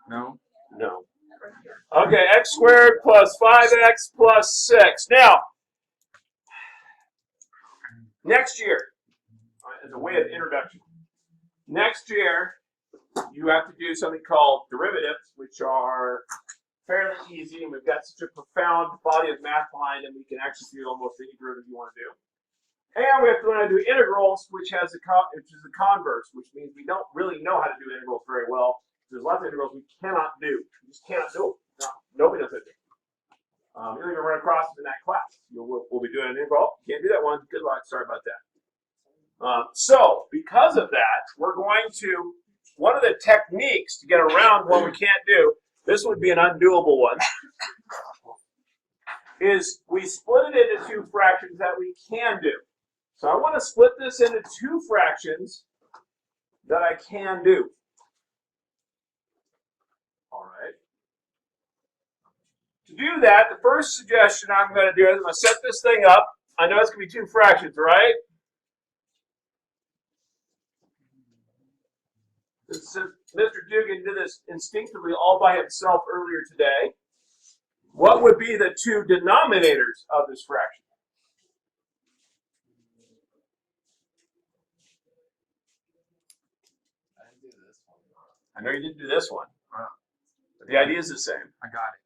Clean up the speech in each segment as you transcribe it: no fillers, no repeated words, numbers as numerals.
No. No. Okay, x squared plus 5x plus 6. Now, next year, as a way of introduction, next year you have to do something called derivatives, which are fairly easy, and we've got such a profound body of math behind them, we can actually do almost any derivative you want to do. And we have to learn how to do integrals, which is the converse, which means we don't really know how to do integrals very well. There's lots of integrals we cannot do. We just cannot do them. Nobody knows how to do them. You'll even run across it in that class. We'll be doing an integral. Can't do that one. Good luck. Sorry about that. So, because of that, we're going to, one of the techniques to get around what we can't do, this would be an undoable one, is we split it into two fractions that we can do. So I want to split this into two fractions that I can do. All right. To do that, the first suggestion I'm going to do is I'm going to set this thing up. I know it's going to be two fractions, right? Mr. Dugan did this instinctively all by himself earlier today. What would be the two denominators of this fraction? I know you didn't do this one, but the idea is the same. I got it.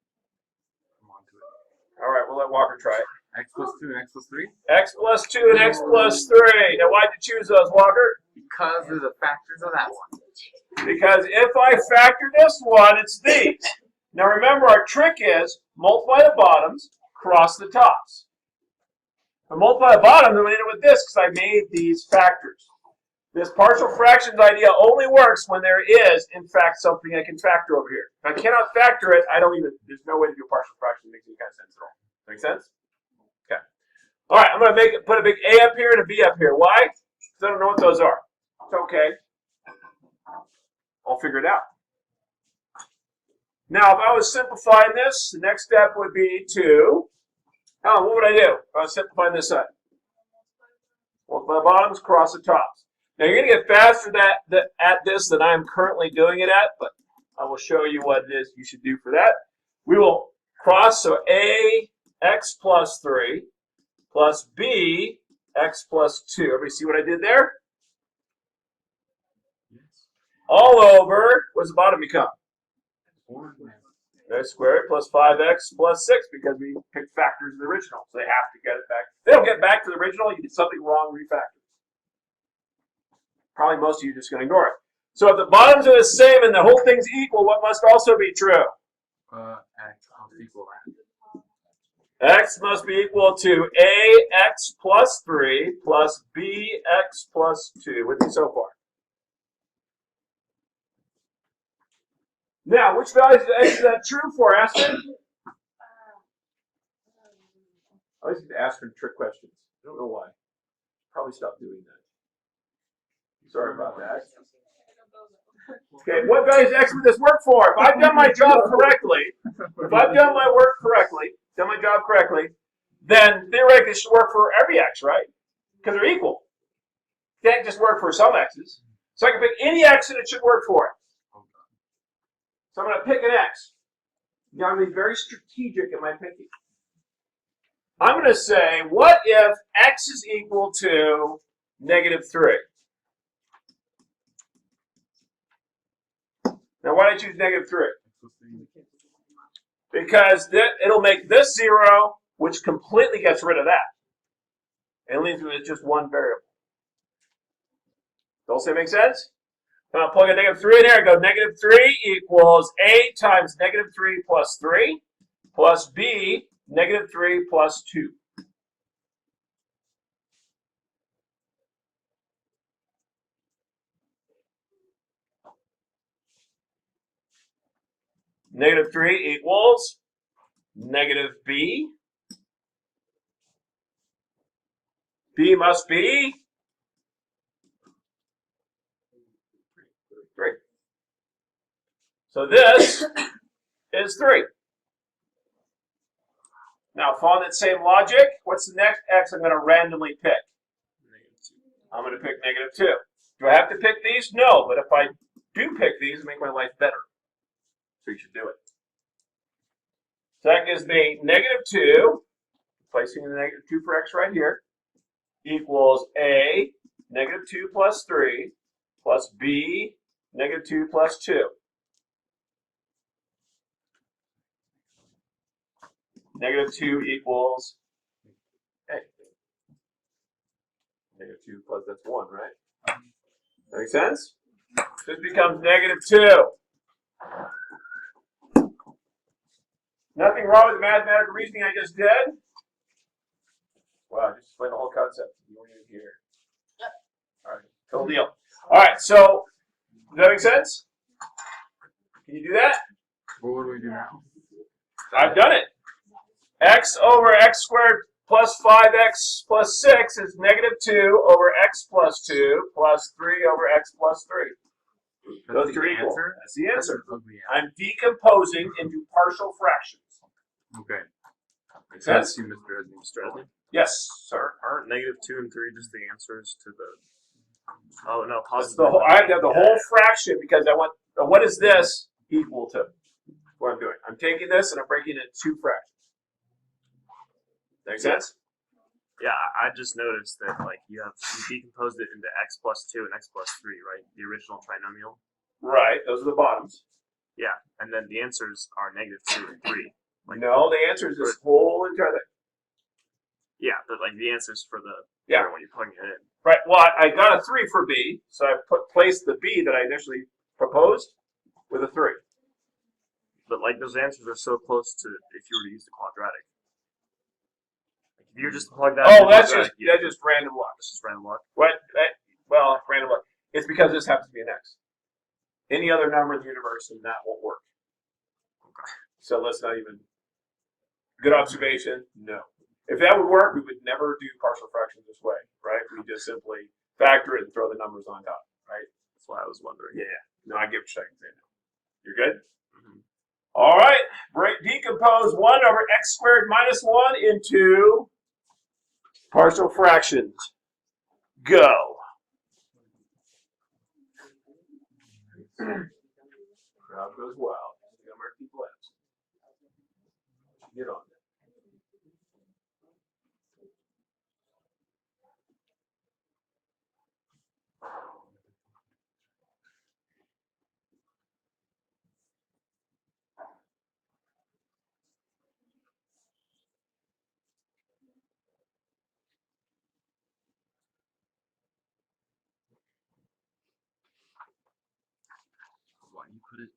I'm on to it. All right, we'll let Walker try it. X plus 2 and x plus 3? X plus 2 and x plus 3. Now, why'd you choose those, Walker? Because of the factors of that one. Because if I factor this one, it's these. Now, remember, our trick is multiply the bottoms, cross the tops. If I multiply the bottoms, I'm going to end it with this because I made these factors. This partial fractions idea only works when there is, in fact, something I can factor over here. If I cannot factor it, there's no way to do a partial fraction that makes any kind of sense at all. Make sense? Okay. All right, I'm going to put a big A up here and a B up here. Why? Because I don't know what those are. It's okay. I'll figure it out. Now, if I was simplifying this, the next step would be to, what would I do if I was simplifying this side? Multiply the bottoms, cross the tops. Now, you're going to get faster at this than I'm currently doing it at, but I will show you what it is you should do for that. We will cross, so A, x plus 3, plus B, x plus 2. Everybody see what I did there? Yes. All over, what does the bottom become? X squared plus 5x plus 6, because we picked factors in the original, so they have to get it back. If they don't get back to the original, you did something wrong, refactor. Probably most of you are just going to ignore it. So if the bottoms are the same and the whole thing's equal, what must also be true? X must equal that. X must be equal to ax plus 3 plus bx plus 2. With me so far? Now, which values is that true for, Aspen? I always need to ask her trick questions. I don't know why. Probably stop doing that. Sorry about that. Okay, what values X would this work for? If I've done my job correctly, then theoretically it should work for every X, right? Because they're equal. It can't just work for some X's. So I can pick any X and it should work for it. So I'm going to pick an X. Now I'm going to be very strategic in my picking. I'm going to say, what if X is equal to -3? Now, why did I choose -3? Because it'll make this 0, which completely gets rid of that. And leaves me with just one variable. Does that make sense? Then I'll plug a -3 in here. I go -3 equals A times -3 plus 3 plus B -3 plus 2. -3 equals -B. B must be 3. So this is 3. Now, following that same logic, what's the next X I'm going to randomly pick? I'm going to pick -2. Do I have to pick these? No, but if I do pick these, it'll make my life better. So you should do it. So that gives me -2, placing the -2 for x right here, equals a -2 plus 3 plus b -2 plus 2. -2 equals a. -2 plus, that's 1, right? Make sense? This becomes -2. Nothing wrong with the mathematical reasoning I just did. Wow, I just explained the whole concept. You weren't even here. All right, cool deal. All right, so does that make sense? Can you do that? Well, what do we do now? I've done it. X over x squared plus 5x plus 6 is -2 over x plus 2 plus 3 over x plus 3. Those two are equal. Answer? That's the answer. Ugly answer. I'm decomposing into partial fractions. Okay. Make That's sense? you, Mr. Esme. Mr. Esme? Yes, sir. Aren't -2 and 3 just the answers to the? Oh no, That's positive. the whole, I have to have the whole fraction because I want. What is this equal to? What I'm doing? I'm taking this and I'm breaking it into 2 fractions. Make sense? Yeah, I just noticed that like you decomposed it into x plus 2 and x plus 3, right? The original trinomial. Right. Those are the bottoms. Yeah, and then the answers are -2 and 3. Like, No, the answer is this whole entire thing. yeah, but like the answers for the Yeah. when you're plugging it in. Right. Well, I got a 3 for B, so I placed the B that I initially proposed with a 3. But like those answers are so close to if you were to use the quadratic. Like if you were just to plug that. Oh, into that's quadratic, just random luck. It's just random luck. What? Well, random luck. It's because this happens to be an X. Any other number in the universe, and that won't work. Okay. So let's not even. Good observation. No. If that would work, we would never do partial fractions this way, right? We just simply factor it and throw the numbers on top, right? That's why I was wondering. Yeah. No, I get what you're saying now. You're good? Mm-hmm. All right. Decompose 1 over x squared minus 1 into partial fractions. Go. Crowd goes wild. We got more people out. Get on that. Why you put it